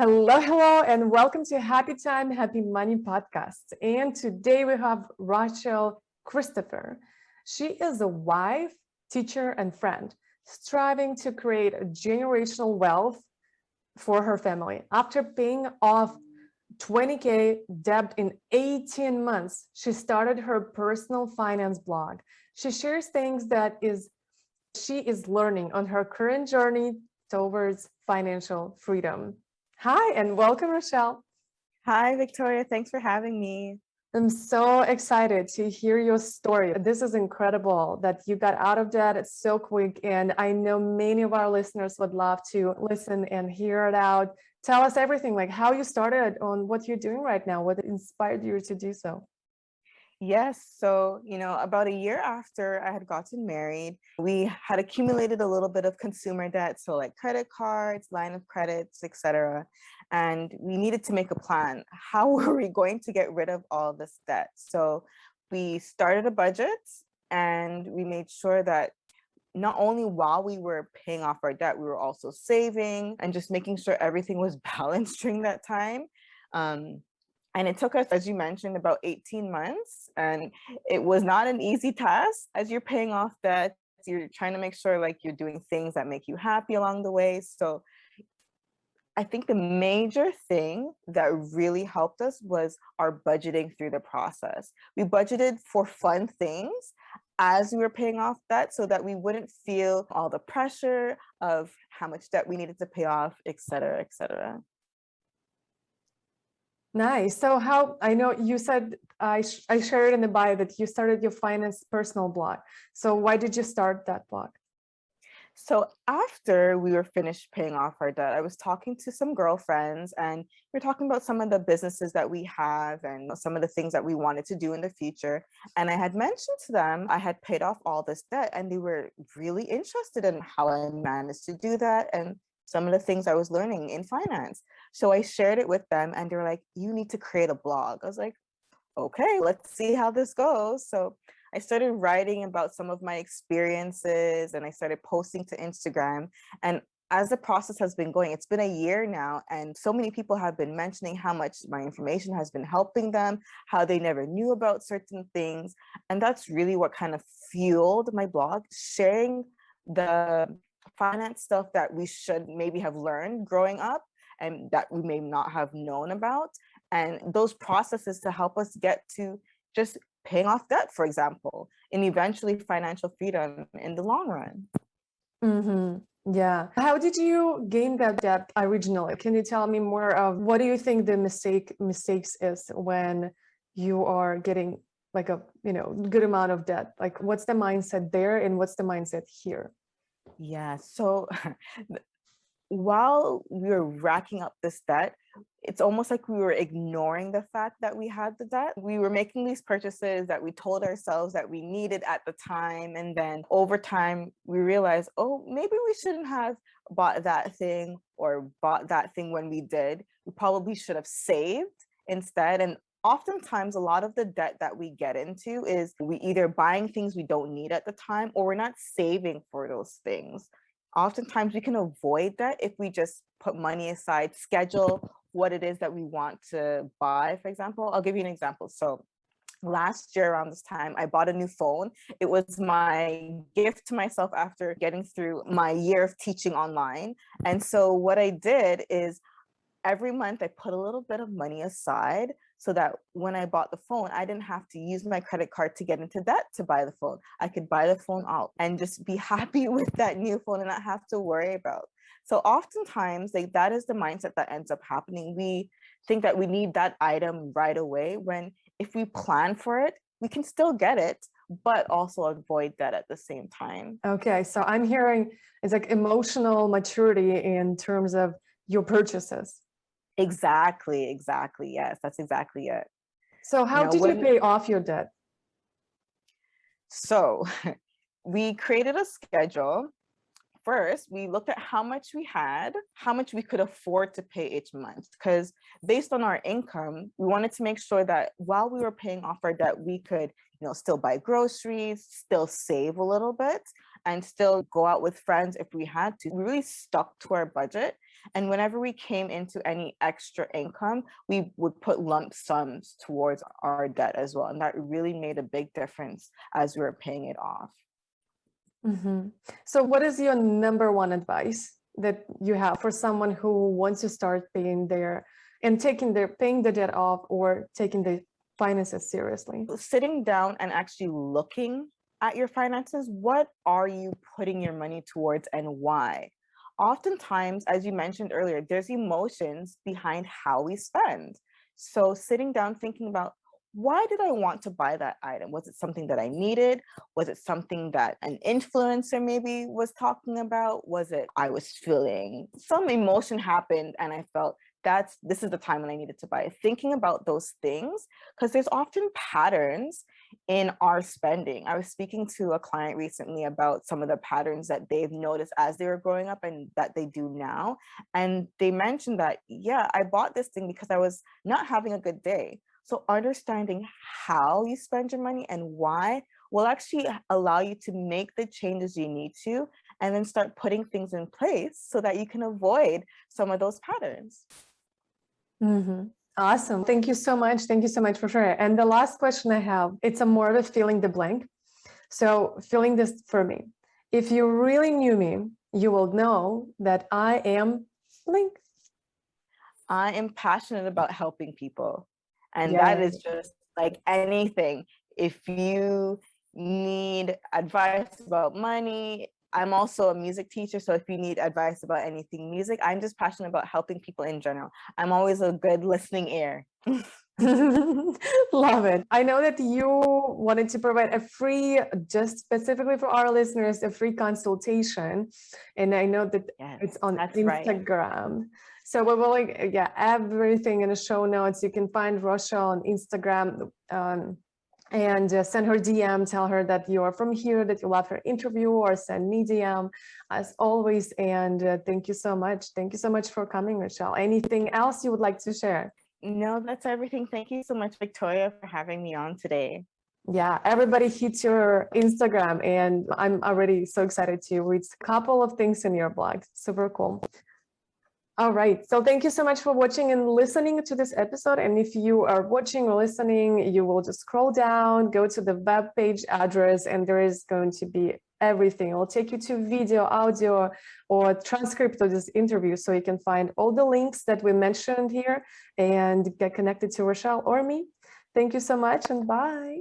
Hello, hello, and welcome to Happy Time, Happy Money podcast. And today we have Rochelle Christopher. She is a wife, teacher, and friend, striving to create a generational wealth for her family. After paying off 20K debt in 18 months, she started her personal finance blog. She shares things she is learning on her current journey towards financial freedom. Hi, and welcome, Rochelle. Hi, Viktoriia. Thanks for having me. I'm so excited to hear your story. This is incredible that you got out of debt so quick. And I know many of our listeners would love to listen and hear it out. Tell us everything, like how you started on what you're doing right now, what inspired you to do so. Yes. So, about a year after I had gotten married, we had accumulated a little bit of consumer debt. So, like credit cards, line of credits, etc. And we needed to make a plan. How were we going to get rid of all this debt? So, we started a budget and we made sure that not only while we were paying off our debt, we were also saving and just making sure everything was balanced during that time. And it took us, as you mentioned, about 18 months. And it was not an easy task. As you're paying off debt, you're trying to make sure like you're doing things that make you happy along the way. So I think the major thing that really helped us was our budgeting through the process. We budgeted for fun things as we were paying off debt so that we wouldn't feel all the pressure of how much debt we needed to pay off, et cetera, et cetera. Nice. So how, I know you said, I shared in the bio that you started your finance personal blog. So why did you start that blog? So after we were finished paying off our debt, I was talking to some girlfriends and we were talking about some of the businesses that we have and some of the things that we wanted to do in the future. And I had mentioned to them I had paid off all this debt and they were really interested in how I managed to do that and some of the things I was learning in finance. So I shared it with them and they were like, you need to create a blog. I was like, okay, let's see how this goes. So I started writing about some of my experiences and I started posting to Instagram. And as the process has been going, it's been a year now, and so many people have been mentioning how much my information has been helping them, how they never knew about certain things. And that's really what kind of fueled my blog, sharing the finance stuff that we should maybe have learned growing up and that we may not have known about. And those processes to help us get to just paying off debt, for example, and eventually financial freedom in the long run. Mm-hmm. Yeah. How did you gain that debt originally? Can you tell me more of what do you think the mistakes is when you are getting like a good amount of debt? Like what's the mindset there and what's the mindset here? Yeah. So while we were racking up this debt, it's almost like we were ignoring the fact that we had the debt. We were making these purchases that we told ourselves that we needed at the time. And then over time, we realized, oh, maybe we shouldn't have bought that thing or bought that thing when we did. We probably should have saved instead. And oftentimes, a lot of the debt that we get into is we either buying things we don't need at the time or we're not saving for those things. Oftentimes we can avoid that if we just put money aside, schedule what it is that we want to buy. For example, I'll give you an example. So last year around this time, I bought a new phone. It was my gift to myself after getting through my year of teaching online. And so what I did is every month I put a little bit of money aside so that when I bought the phone, I didn't have to use my credit card to get into debt to buy the phone. I could buy the phone out and just be happy with that new phone and not have to worry about. So oftentimes like that is the mindset that ends up happening. We think that we need that item right away when if we plan for it, we can still get it, but also avoid that at the same time. Okay, so I'm hearing it's like emotional maturity in terms of your purchases. Exactly. Yes, that's exactly it. So how did you pay off your debt? So we created a schedule. First, we looked at how much we had, how much we could afford to pay each month. Because based on our income, we wanted to make sure that while we were paying off our debt, we could, still buy groceries, still save a little bit, and still go out with friends if we had to. We really stuck to our budget And whenever we came into any extra income, we would put lump sums towards our debt as well. And that really made a big difference as we were paying it off. So what is your number one advice that you have for someone who wants to start paying paying the debt off or taking the finances seriously? Sitting down and actually looking at your finances, what are you putting your money towards and why? Oftentimes, as you mentioned earlier, there's emotions behind how we spend. So sitting down thinking about, why did I want to buy that item? Was it something that I needed? Was it something that an influencer maybe was talking about? Was it I was feeling some emotion happened and I felt this is the time when I needed to buy it. Thinking about those things, because there's often patterns in our spending. I was speaking to a client recently about some of the patterns that they've noticed as they were growing up and that they do now. And they mentioned that, yeah, I bought this thing because I was not having a good day. So understanding how you spend your money and why will actually allow you to make the changes you need to, and then start putting things in place so that you can avoid some of those patterns. Awesome. Thank you so much. Thank you so much for sharing. And the last question I have, it's a more of a filling the blank. So filling this for me. If you really knew me, you will know that I am blank. I am passionate about helping people. And that is just like anything. If you need advice about money, I'm also a music teacher. So if you need advice about anything music, I'm just passionate about helping people in general. I'm always a good listening ear. Love it. I know that you wanted to provide a free, just specifically for our listeners, a free consultation. And I know that it's on Instagram. Right. So we will everything in the show notes. You can find Rochelle on Instagram and send her DM, tell her that you are from here, that you love her interview, or send me DM as always. And thank you so much. Thank you so much for coming, Rochelle. Anything else you would like to share? No, that's everything. Thank you so much, Viktoriia, for having me on today. Yeah, everybody hit your Instagram, and I'm already so excited to read a couple of things in your blog. Super cool. All right. So thank you so much for watching and listening to this episode. And if you are watching or listening, you will just scroll down, go to the web page address, and there is going to be everything. It will take you to video, audio, or transcript of this interview. So you can find all the links that we mentioned here and get connected to Rochelle or me. Thank you so much, and bye.